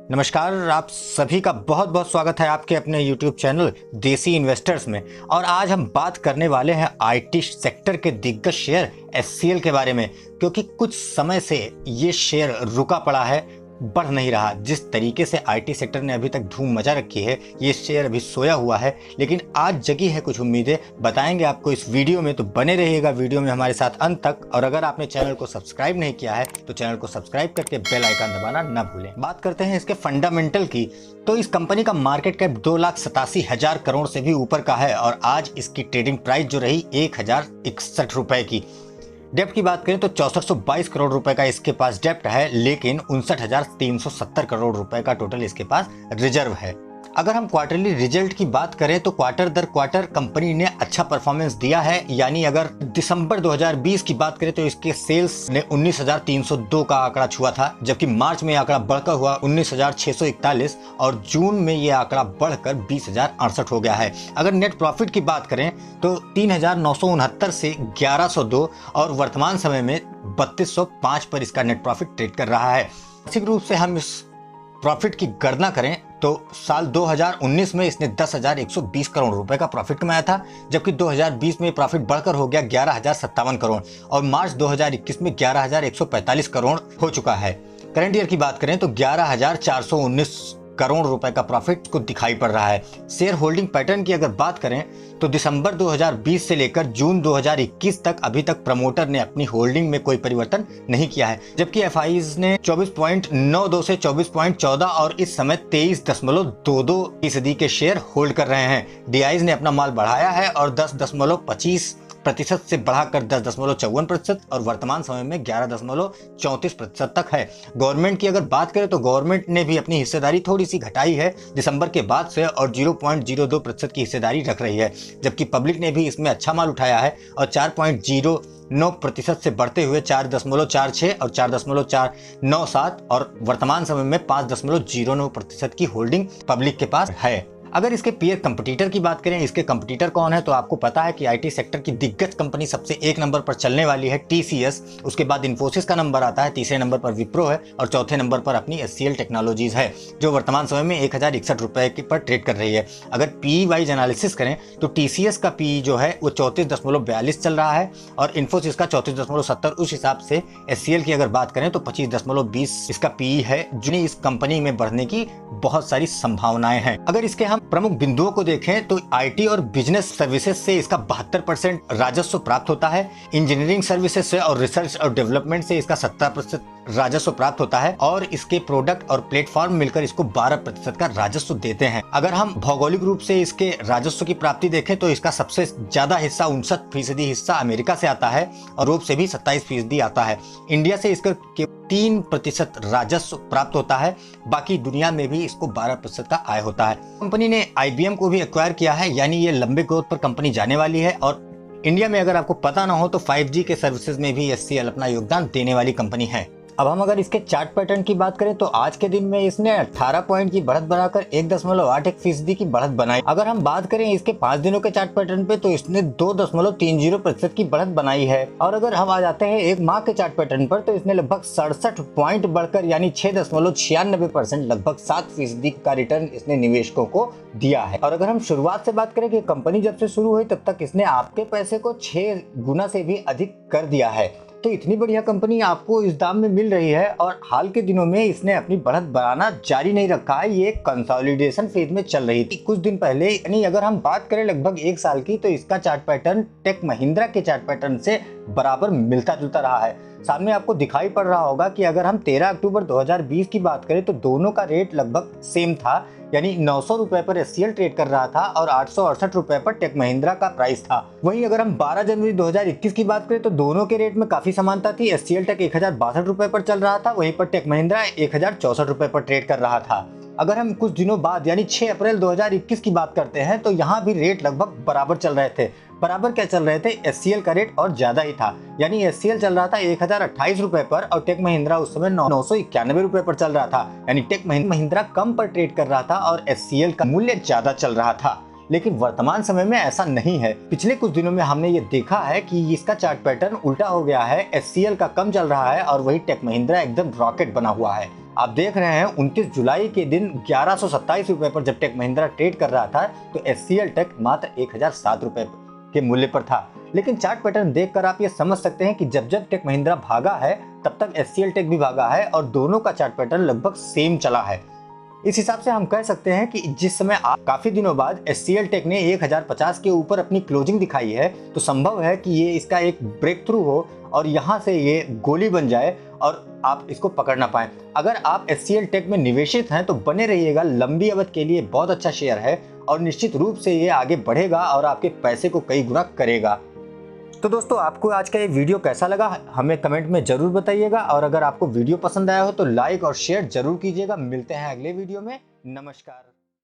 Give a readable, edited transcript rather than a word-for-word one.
नमस्कार, आप सभी का बहुत बहुत स्वागत है आपके अपने YouTube चैनल देसी इन्वेस्टर्स में। और आज हम बात करने वाले हैं आईटी सेक्टर के दिग्गज शेयर एचसीएल के बारे में, क्योंकि कुछ समय से ये शेयर रुका पड़ा है, बढ़ नहीं रहा। जिस तरीके से आईटी सेक्टर ने अभी तक धूम मचा रखी है, ये शेयर अभी सोया हुआ है, लेकिन आज जगी है कुछ उम्मीदें, बताएंगे आपको इस वीडियो में। तो बने रहिएगा वीडियो में हमारे साथ अंत तक। और अगर आपने चैनल को सब्सक्राइब नहीं किया है तो चैनल को सब्सक्राइब करके बेल आइकन दबाना ना भूलें। बात करते हैं इसके फंडामेंटल की, तो इस कंपनी का मार्केट कैप 2,87,000 करोड़ से भी ऊपर का है और आज इसकी ट्रेडिंग प्राइस जो रही 1,061 रुपए की। डेप्ट की बात करें तो 6422 करोड़ रुपए का इसके पास डेप्ट है, लेकिन 59,370 करोड़ रुपए का टोटल इसके पास रिजर्व है। अगर हम क्वार्टरली रिजल्ट की बात करें तो क्वार्टर दर क्वार्टर कंपनी ने अच्छा परफॉर्मेंस दिया है। यानी अगर दिसंबर 2020 की बात करें तो इसके सेल्स ने 19,302 का आंकड़ा छुआ था, जबकि मार्च में यह आंकड़ा बढ़कर हुआ 19,641 और जून में यह आंकड़ा बढ़कर 20,068 हो गया है। अगर नेट प्रॉफिट की बात करें तो 3,969 से 1,102 और वर्तमान समय में 3,205 पर इसका नेट प्रॉफिट ट्रेड कर रहा है। आर्थिक रूप से हम इस प्रॉफिट की गणना करें तो साल 2019 में इसने 10,120 करोड़ रुपए का प्रॉफिट कमाया था, जबकि 2020 में प्रॉफिट बढ़कर हो गया 11,057 करोड़ और मार्च 2021 में 11,145 करोड़ हो चुका है। करंट ईयर की बात करें तो 11,419 करोड़ रुपए का प्रॉफिट को दिखाई पड़ रहा है। शेयर होल्डिंग पैटर्न की अगर बात करें तो दिसंबर 2020 से लेकर जून 2021 तक अभी तक प्रमोटर ने अपनी होल्डिंग में कोई परिवर्तन नहीं किया है, जबकि एफआईज ने 24.92 से 24.14 और इस समय 23.22% के शेयर होल्ड कर रहे हैं। डीआईज ने अपना माल बढ़ाया है और 10.25% से बढ़ाकर 10.54% और वर्तमान समय में 11.34% तक है। गवर्नमेंट की अगर बात करें तो गवर्नमेंट ने भी अपनी हिस्सेदारी थोड़ी सी घटाई है दिसंबर के बाद से और 0.02% की हिस्सेदारी रख रही है, जबकि पब्लिक ने भी इसमें अच्छा माल उठाया है और 4.09% से बढ़ते हुए 4.46 और 4.497 और वर्तमान समय में 5.09% की होल्डिंग पब्लिक के पास है। अगर इसके पीयर कंपटीटर की बात करें, इसके कंपटीटर कौन है, तो आपको पता है कि आईटी सेक्टर की दिग्गज कंपनी सबसे एक नंबर पर चलने वाली है टीसीएस, उसके बाद इन्फोसिस का नंबर आता है, तीसरे नंबर पर विप्रो है और चौथे नंबर पर अपनी एचसीएल टेक्नोलॉजीज है, जो वर्तमान समय में 1,061 रुपए पर ट्रेड कर रही है। अगर पी वाइज एनालिसिस करें तो टीसीएस का पी जो है वो 34.42 चल रहा है और इन्फोसिस का 34.70। उस हिसाब से एचसीएल की अगर बात करें तो 25.20 इसका पी है, जो इस कंपनी में बढ़ने की बहुत सारी संभावनाएं हैं। अगर इसके हम प्रमुख बिंदुओं को देखें तो आईटी और बिजनेस सर्विसेज से इसका 72% राजस्व प्राप्त होता है, इंजीनियरिंग सर्विसेज से और रिसर्च और डेवलपमेंट से इसका 17% राजस्व प्राप्त होता है और इसके प्रोडक्ट और प्लेटफॉर्म मिलकर इसको 12% का राजस्व देते हैं। अगर हम भौगोलिक रूप से इसके राजस्व की प्राप्ति देखें तो इसका सबसे ज्यादा हिस्सा 59% हिस्सा अमेरिका से आता है और यूरोप से भी 27% आता है। इंडिया से इसका 3% राजस्व प्राप्त होता है, बाकी दुनिया में भी इसको 12% का आय होता है। कंपनी ने आईबीएम को भी एक्वायर किया है, यानी ये लंबे ग्रोथ पर कंपनी जाने वाली है। और इंडिया में अगर आपको पता ना हो तो 5G के सर्विसेज में भी एचसीएल अपना योगदान देने वाली कंपनी है। अब हम अगर इसके चार्ट पैटर्न की बात करें तो आज के दिन में इसने 18 पॉइंट की बढ़त बनाकर 1.81% की बढ़त बनाई। अगर हम बात करें इसके 5 दिनों के चार्ट पैटर्न पे तो इसने 2.30% की बढ़त बनाई है। और अगर हम आ जाते हैं एक माह के चार्ट पैटर्न पर तो इसने लगभग 67 पॉइंट बढ़कर यानी 6.96% लगभग 7% का रिटर्न इसने निवेशकों को दिया है। और अगर हम शुरुआत से बात करें कि कंपनी जब से शुरू हुई तब तक इसने आपके पैसे को 6 गुना से भी अधिक कर दिया है। तो इतनी बढ़िया कंपनी आपको इस दाम में मिल रही है और हाल के दिनों में इसने अपनी बढ़त बढ़ाना जारी नहीं रखा है, ये कंसोलिडेशन फेज में चल रही थी कुछ दिन पहले। यानी अगर हम बात करें लगभग एक साल की तो इसका चार्ट पैटर्न टेक महिंद्रा के चार्ट पैटर्न से बराबर मिलता जुलता रहा है। सामने आपको दिखाई पड़ रहा होगा कि अगर हम 13 अक्टूबर 2020 की बात करें तो दोनों का रेट लगभग सेम था, यानी 900 रुपए पर एचसीएल ट्रेड कर रहा था और 868 रुपए पर टेक महिंद्रा का प्राइस था। वहीं अगर हम 12 जनवरी 2021 की बात करें तो दोनों के रेट में काफी समानता थी। एचसीएल टेक 1,062 रुपए पर चल रहा था, वहीं पर टेक महिंद्रा 1,064 रुपए पर ट्रेड कर रहा था। अगर हम कुछ दिनों बाद यानी 6 अप्रैल 2021 की बात करते हैं तो यहाँ भी रेट लगभग बराबर चल रहे थे। बराबर क्या चल रहे थे, एचसीएल का रेट और ज्यादा ही था, यानी एचसीएल चल रहा था 1,028 रुपए पर और टेक महिंद्रा उस समय 991 रुपए पर चल रहा था, यानी टेक महिंद्रा कम पर ट्रेड कर रहा था और एचसीएल का मूल्य ज्यादा चल रहा था। लेकिन वर्तमान समय में ऐसा नहीं है। पिछले कुछ दिनों में हमने ये देखा है कि इसका चार्ट पैटर्न उल्टा हो गया है, एचसीएल का कम चल रहा है और वही टेक महिंद्रा एकदम रॉकेट बना हुआ है। आप देख रहे हैं 29 जुलाई के दिन 1127 रुपए पर जब टेक महिंद्रा ट्रेड कर रहा था तो HCL टेक मात्र 1007 रुपए के मूल्य पर था। लेकिन चार्ट पैटर्न देखकर आप ये समझ सकते हैं कि जब जब टेक महिंद्रा भागा है तब तक HCL टेक भी भागा है और दोनों का चार्ट पैटर्न लगभग सेम चला है। इस हिसाब से हम कह सकते हैं कि जिस समय काफी दिनों बाद HCL टेक ने 1050 के ऊपर अपनी क्लोजिंग दिखाई है तो संभव है कि ये इसका एक ब्रेक थ्रू हो और यहाँ से ये गोली बन जाए और आप इसको पकड़ ना पाएं। अगर आप HCL टेक में निवेशित हैं तो बने रहिएगा, लंबी अवधि के लिए बहुत अच्छा शेयर है और निश्चित रूप से ये आगे बढ़ेगा और आपके पैसे को कई गुना करेगा। तो दोस्तों, आपको आज का ये वीडियो कैसा लगा हमें कमेंट में जरूर बताइएगा और अगर आपको वीडियो पसंद आया हो तो लाइक और शेयर जरूर कीजिएगा। मिलते हैं अगले वीडियो में। नमस्कार।